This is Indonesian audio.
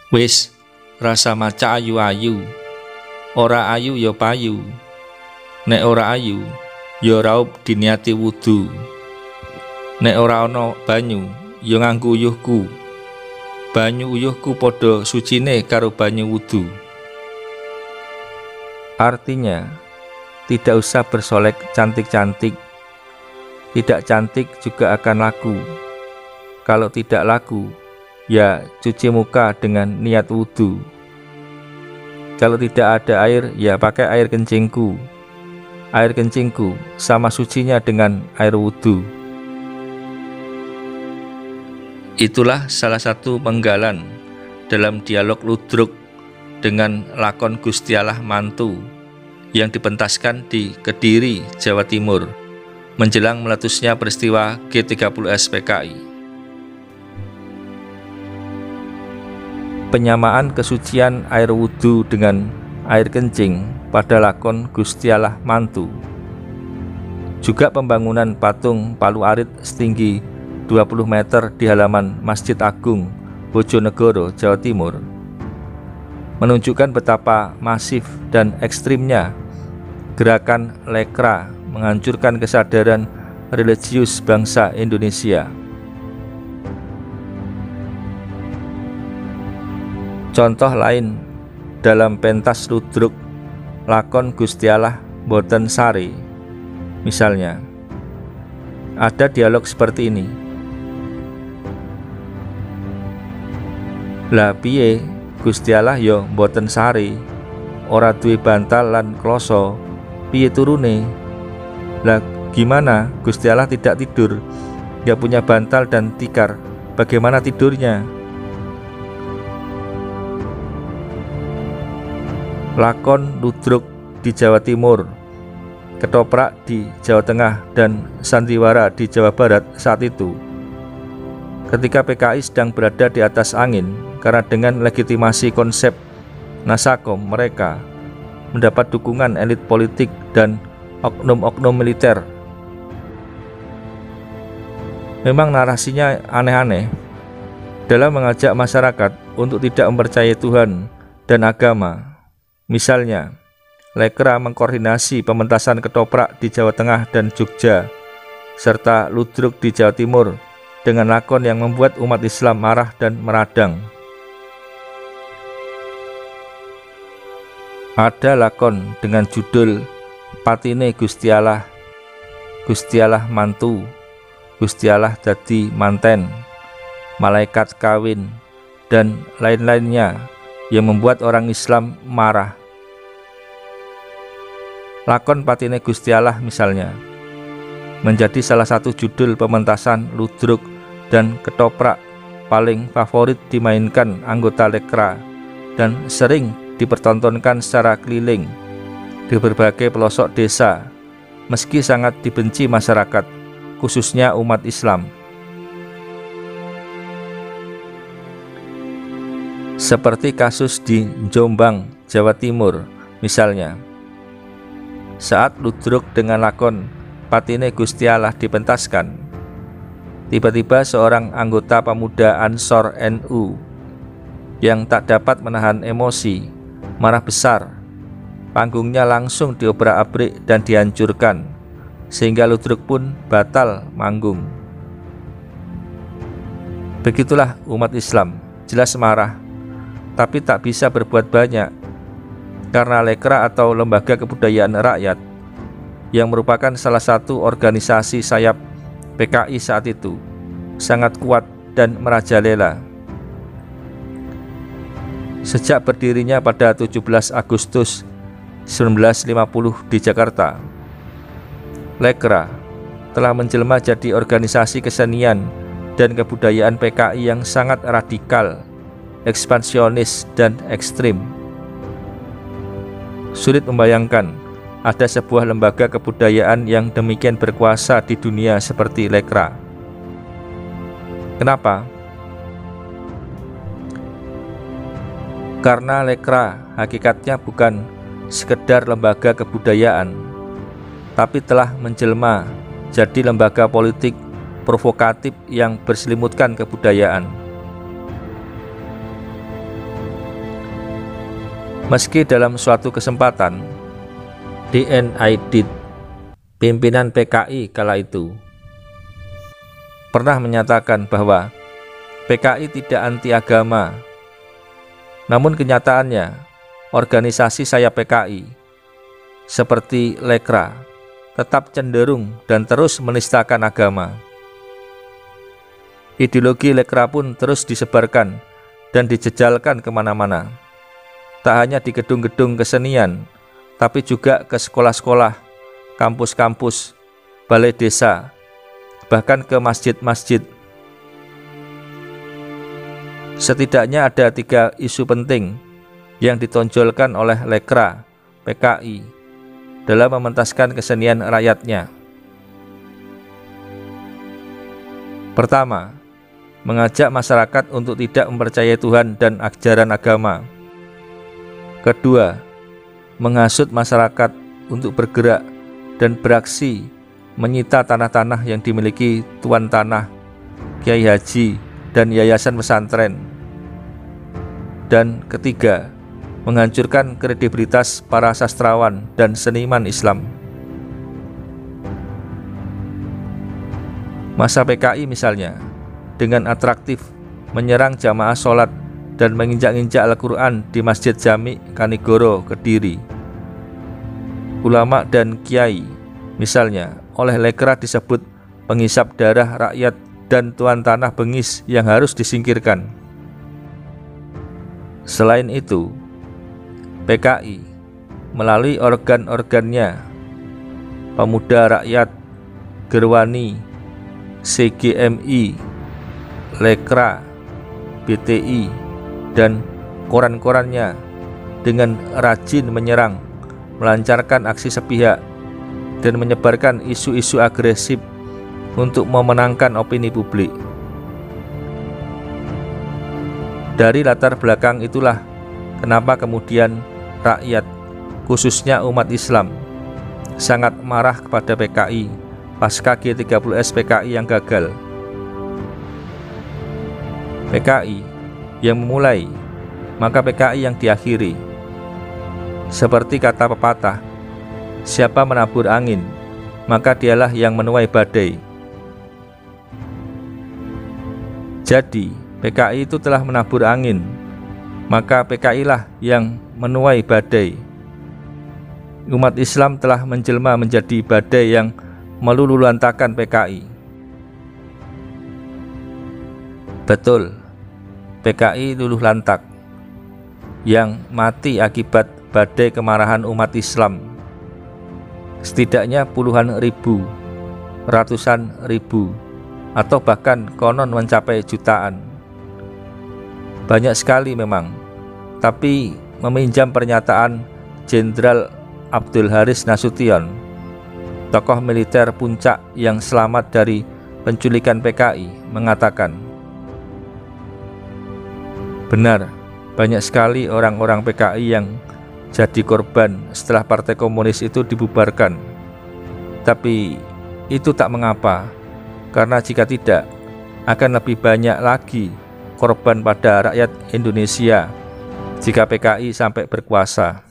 Wis rasa maca ayu-ayu, ora ayu ya payu, nek ora ayu ya raup diniati wudu, nek ora ana banyu ya nganggo uyuhku, banyu uyuhku padha sucine karo banyu wudu. Artinya, tidak usah bersolek cantik-cantik, tidak cantik juga akan laku. Kalau tidak laku, ya cuci muka dengan niat wudu. Kalau tidak ada air, ya pakai air kencingku. Air kencingku sama sucinya dengan air wudu. Itulah salah satu penggalan dalam dialog Ludruk dengan lakon Gusti Allah Mantu yang dipentaskan di Kediri, Jawa Timur menjelang meletusnya peristiwa G30S PKI. Penyamaan kesucian air wudhu dengan air kencing pada lakon Gusti Allah Mantu. Juga pembangunan patung Palu Arit setinggi 20 meter di halaman Masjid Agung Bojonegoro, Jawa Timur menunjukkan betapa masif dan ekstrimnya gerakan lekra menghancurkan kesadaran religius bangsa Indonesia. Contoh lain dalam pentas Ludruk lakon Gusti Allah Boten Sari, misalnya ada dialog seperti ini. Lah piye Gusti Allah yo boten sari, ora duwe bantal lan kloso, piye turune? Lah gimana Gusti Allah tidak tidur, gak punya bantal dan tikar, bagaimana tidurnya? Lakon Ludruk di Jawa Timur, ketoprak di Jawa Tengah, dan sandiwara di Jawa Barat saat itu. Ketika PKI sedang berada di atas angin, karena dengan legitimasi konsep Nasakom mereka mendapat dukungan elit politik dan oknum-oknum militer. Memang narasinya aneh-aneh dalam mengajak masyarakat untuk tidak mempercayai Tuhan dan agama. Misalnya, lekra mengkoordinasi pementasan ketoprak di Jawa Tengah dan Jogja, serta Ludruk di Jawa Timur dengan lakon yang membuat umat Islam marah dan meradang. Ada lakon dengan judul Patine Gusti Allah Mantu, Gusti Allah dadi manten, malaikat kawin, dan lain-lainnya yang membuat orang Islam marah. Lakon Patine Gusti Allah misalnya menjadi salah satu judul pementasan Ludruk dan ketoprak paling favorit dimainkan anggota lekra dan sering dipertontonkan secara keliling di berbagai pelosok desa, meski sangat dibenci masyarakat, khususnya umat Islam. Seperti kasus di Jombang, Jawa Timur misalnya. Saat Ludruk dengan lakon Patine Gusti Allah dipentaskan, tiba-tiba seorang anggota pemuda Ansor NU yang tak dapat menahan emosi marah besar. Panggungnya langsung diobrak-abrik dan dihancurkan, sehingga Ludruk pun batal manggung. Begitulah umat Islam, jelas marah, tapi tak bisa berbuat banyak, karena lekra atau lembaga kebudayaan rakyat yang merupakan salah satu organisasi sayap PKI saat itu sangat kuat dan merajalela. Sejak berdirinya pada 17 Agustus 1950 di Jakarta, lekra telah menjelma jadi organisasi kesenian dan kebudayaan PKI yang sangat radikal, ekspansionis, dan ekstrim. Sulit membayangkan ada sebuah lembaga kebudayaan yang demikian berkuasa di dunia seperti lekra. Kenapa? Karena lekra hakikatnya bukan sekedar lembaga kebudayaan, tapi telah menjelma jadi lembaga politik provokatif yang berselimutkan kebudayaan. Meski dalam suatu kesempatan, D.N. Aidit, pimpinan PKI kala itu, pernah menyatakan bahwa PKI tidak anti agama. Namun kenyataannya, organisasi sayap PKI seperti Lekra tetap cenderung dan terus menistakan agama. Ideologi Lekra pun terus disebarkan dan dijejalkan kemana-mana. Tak hanya di gedung-gedung kesenian, tapi juga ke sekolah-sekolah, kampus-kampus, balai desa, bahkan ke masjid-masjid. Setidaknya ada 3 isu penting yang ditonjolkan oleh Lekra PKI dalam mementaskan kesenian rakyatnya. Pertama, mengajak masyarakat untuk tidak mempercayai Tuhan dan ajaran agama. Kedua, menghasut masyarakat untuk bergerak dan beraksi menyita tanah-tanah yang dimiliki tuan tanah, kiai haji, dan yayasan pesantren. Dan ketiga, menghancurkan kredibilitas para sastrawan dan seniman Islam. Masa PKI misalnya, dengan atraktif menyerang jamaah sholat dan menginjak-injak Al-Quran di Masjid Jami Kanigoro, Kediri. Ulama dan kiai misalnya oleh Lekra disebut penghisap darah rakyat dan tuan tanah bengis yang harus disingkirkan. Selain itu, PKI melalui organ-organnya, Pemuda Rakyat, Gerwani, CGMI, Lekra, BTI, dan koran-korannya dengan rajin menyerang, melancarkan aksi sepihak, dan menyebarkan isu-isu agresif untuk memenangkan opini publik. Dari latar belakang itulah kenapa kemudian rakyat, khususnya umat Islam, sangat marah kepada PKI pasca G30S PKI yang gagal. PKI yang memulai, maka PKI yang diakhiri. Seperti kata pepatah, siapa menabur angin, maka dialah yang menuai badai. Jadi, PKI itu telah menabur angin, maka PKI lah yang menuai badai. Umat Islam telah menjelma menjadi badai yang meluluhlantakkan PKI. Betul, PKI luluh lantak, yang mati akibat badai kemarahan umat Islam. Setidaknya puluhan ribu, ratusan ribu, atau bahkan konon mencapai jutaan. Banyak sekali memang, tapi meminjam pernyataan Jenderal Abdul Haris Nasution, tokoh militer puncak yang selamat dari penculikan PKI, mengatakan, benar, banyak sekali orang-orang PKI yang jadi korban setelah Partai Komunis itu dibubarkan. Tapi itu tak mengapa, karena jika tidak, akan lebih banyak lagi korban pada rakyat Indonesia jika PKI sampai berkuasa.